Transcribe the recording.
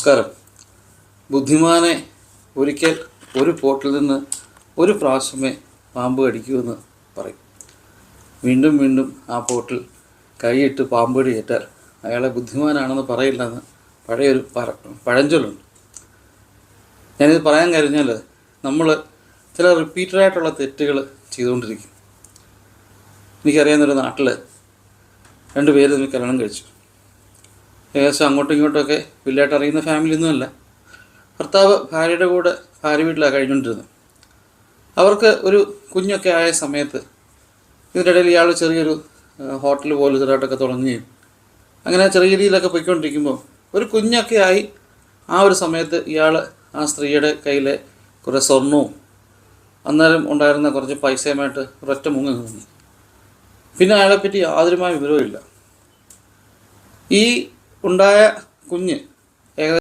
നമസ്കാരം. ബുദ്ധിമാനെ ഒരിക്കൽ ഒരു പോട്ടിൽ നിന്ന് ഒരു പ്രാവശ്യമേ പാമ്പ് കടിക്കുമെന്ന് പറയും. വീണ്ടും വീണ്ടും ആ പോട്ടിൽ കൈയിട്ട് പാമ്പ് കടി ഏറ്റാൽ അയാളെ ബുദ്ധിമാനാണെന്ന് പറയില്ലെന്ന് പഴയൊരു പഴഞ്ചൊല്ലുണ്ട്. ഞാനിത് പറയാൻ കഴിഞ്ഞാൽ നമ്മൾ ചില റിപ്പീറ്റഡായിട്ടുള്ള തെറ്റുകൾ ചെയ്തുകൊണ്ടിരിക്കും. എനിക്കറിയാവുന്നൊരു നാട്ടിൽ 2 പേര് തമ്മിൽ കല്യാണം കഴിച്ചു. ഏകദേശം അങ്ങോട്ടും ഇങ്ങോട്ടുമൊക്കെ വലിയായിട്ട് അറിയുന്ന ഫാമിലിയൊന്നുമല്ല. ഭർത്താവ് ഭാര്യയുടെ കൂടെ ഭാര്യ വീട്ടിലാണ് കഴിഞ്ഞുകൊണ്ടിരുന്നത്. അവർക്ക് ഒരു കുഞ്ഞൊക്കെ ആയ സമയത്ത് ഇതിൻ്റെ ഇടയിൽ ഇയാൾ ചെറിയൊരു ഹോട്ടൽ പോലെ ചെറുതായിട്ടൊക്കെ തുടങ്ങുകയും അങ്ങനെ ചെറിയ രീതിയിലൊക്കെ പോയിക്കൊണ്ടിരിക്കുമ്പോൾ ഒരു കുഞ്ഞൊക്കെ ആയി ആ ഒരു സമയത്ത് ഇയാൾ ആ സ്ത്രീയുടെ കയ്യിലെ കുറേ സ്വർണവും അന്നേരം ഉണ്ടായിരുന്ന കുറച്ച് പൈസയുമായിട്ട് ഒരൊറ്റ മുങ്ങി നിന്നു. പിന്നെ അയാളെപ്പറ്റി യാതൊരുമായ വിവരവും ഇല്ല. ഈ ഉണ്ടായ കുഞ്ഞ്